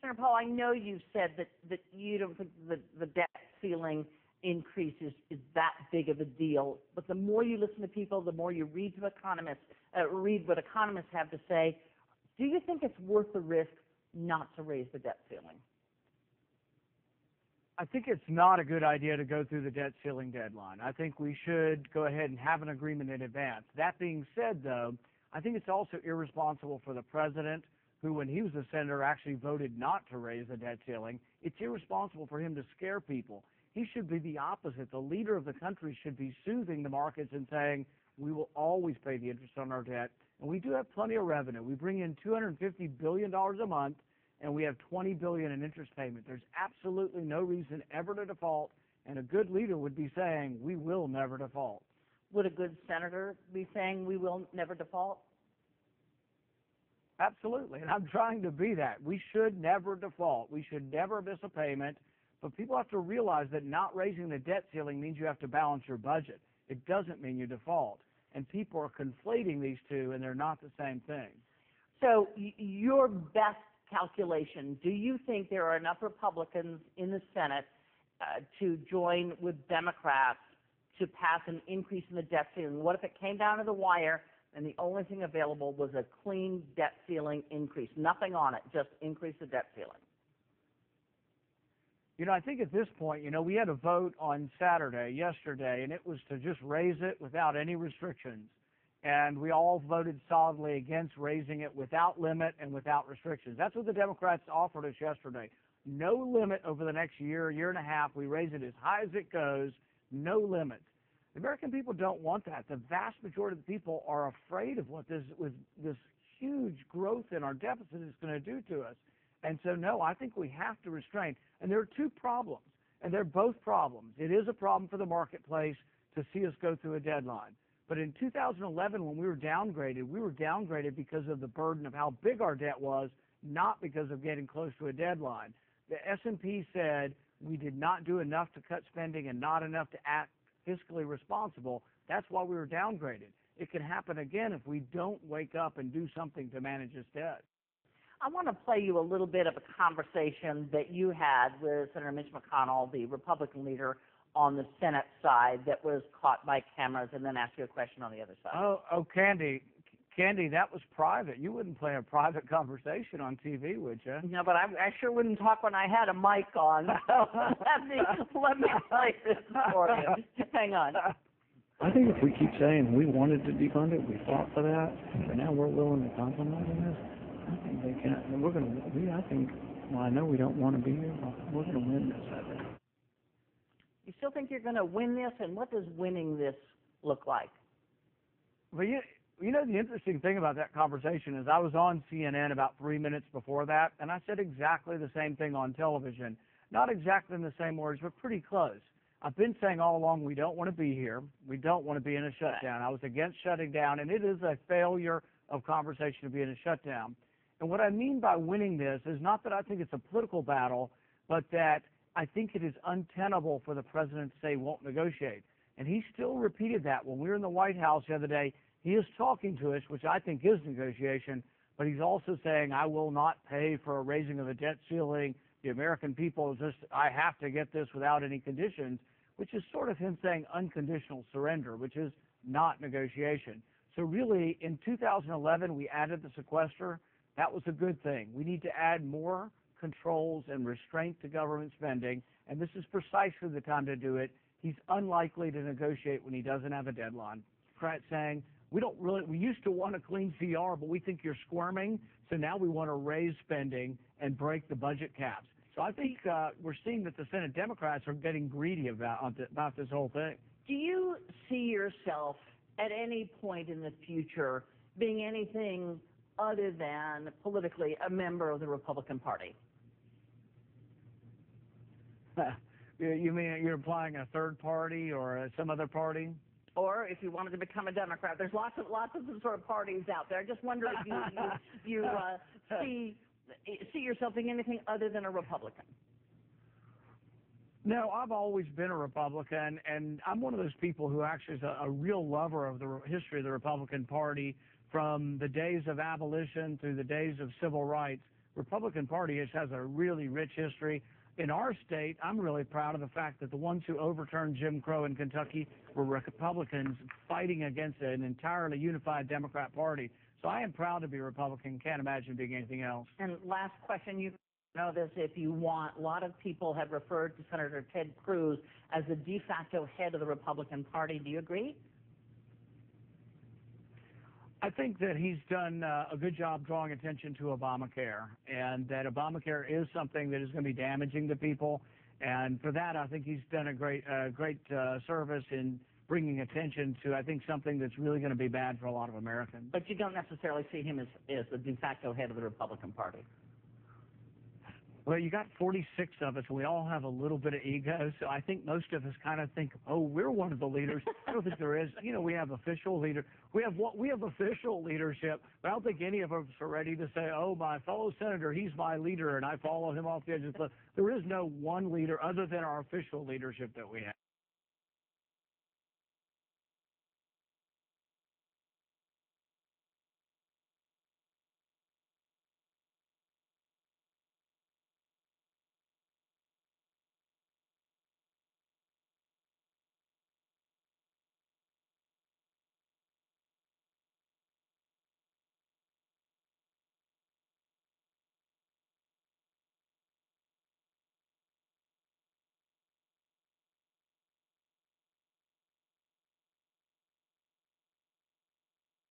Senator Paul, I know you've said that you don't think the debt ceiling increase is that big of a deal, but the more you listen to people, the more you read to economists, read what economists have to say, do you think it's worth the risk not to raise the debt ceiling? I think it's not a good idea to go through the debt ceiling deadline. I think we should go ahead and have an agreement in advance. That being said, though, I think it's also irresponsible for the president, who when he was a senator actually voted not to raise the debt ceiling. It's irresponsible for him to scare people. He should be the opposite. The leader of the country should be soothing the markets and saying, we will always pay the interest on our debt, and we do have plenty of revenue. We bring in $250 billion a month, and we have $20 billion in interest payment. There's absolutely no reason ever to default, and a good leader would be saying, we will never default. Would a good senator be saying we will never default? Absolutely, and I'm trying to be that. We should never default. We should never miss a payment, but people have to realize that not raising the debt ceiling means you have to balance your budget. It doesn't mean you default, and people are conflating these two, and they're not the same thing. So your best calculation, do you think there are enough Republicans in the Senate to join with Democrats to pass an increase in the debt ceiling? What if it came down to the wire and the only thing available was a clean debt ceiling increase, nothing on it, just increase the debt ceiling? You know, I think at this point, we had a vote on yesterday, and it was to just raise it without any restrictions. And we all voted solidly against raising it without limit and without restrictions. That's what the Democrats offered us yesterday. No limit over the next year and a half. We raise it as high as it goes, no limit. The American people don't want that. The vast majority of the people are afraid of what this huge growth in our deficit is going to do to us. And so, no, I think we have to restrain. And there are two problems, and they're both problems. It is a problem for the marketplace to see us go through a deadline. But in 2011, when we were downgraded because of the burden of how big our debt was, not because of getting close to a deadline. The S&P said we did not do enough to cut spending and not enough to act fiscally responsible. That's why we were downgraded. It can happen again if we don't wake up and do something to manage this debt. I want to play you a little bit of a conversation that you had with Senator Mitch McConnell, the Republican leader on the Senate side, that was caught by cameras, and then ask you a question on the other side. Oh, Candy, that was private. You wouldn't play a private conversation on TV, would you? No, but I sure wouldn't talk when I had a mic on. So let me play this for you. Hang on. I think if we keep saying we wanted to defund it, we fought for that, but now we're willing to compromise on this, I think they can't. And I know we don't want to be here, but we're going to win this, I think. You still think you're going to win this, and what does winning this look like? Well, you know, the interesting thing about that conversation is I was on CNN about 3 minutes before that, and I said exactly the same thing on television. Not exactly in the same words, but pretty close. I've been saying all along we don't want to be here. We don't want to be in a shutdown. I was against shutting down, and it is a failure of conversation to be in a shutdown. And what I mean by winning this is not that I think it's a political battle, but that I think it is untenable for the president to say he won't negotiate. And he still repeated that when we were in the White House the other day. He is talking to us, which I think is negotiation, but he's also saying, I will not pay for a raising of the debt ceiling. The American people I have to get this without any conditions, which is sort of him saying unconditional surrender, which is not negotiation. So really, in 2011, we added the sequester. That was a good thing. We need to add more controls and restraint to government spending, and this is precisely the time to do it. He's unlikely to negotiate when he doesn't have a deadline. Democrats saying, we used to want a clean CR, but we think you're squirming, so now we want to raise spending and break the budget caps. So I think we're seeing that the Senate Democrats are getting greedy about this whole thing. Do you see yourself at any point in the future being anything other than politically a member of the Republican Party? You mean you're implying a third party or some other party? Or if you wanted to become a Democrat, there's lots of sort of parties out there. I just wonder if you see yourself being anything other than a Republican. No, I've always been a Republican, and I'm one of those people who actually is a real lover of the history of the Republican Party from the days of abolition through the days of civil rights. Republican Party has a really rich history. In our state, I'm really proud of the fact that the ones who overturned Jim Crow in Kentucky were Republicans fighting against an entirely unified Democrat Party. So I am proud to be a Republican. Can't imagine being anything else. And last question, you know this if you want. A lot of people have referred to Senator Ted Cruz as the de facto head of the Republican Party. Do you agree? I think that he's done a good job drawing attention to Obamacare, and that Obamacare is something that is going to be damaging to people. And for that, I think he's done a great service in bringing attention to, I think, something that's really going to be bad for a lot of Americans. But you don't necessarily see him as the de facto head of the Republican Party. Well, you got 46 of us, and we all have a little bit of ego, so I think most of us kind of think, oh, we're one of the leaders. I don't think there is. You know, we have official leader. We have official leadership, but I don't think any of us are ready to say, oh, my fellow senator, he's my leader, and I follow him off the edge of the cliff. There is no one leader other than our official leadership that we have.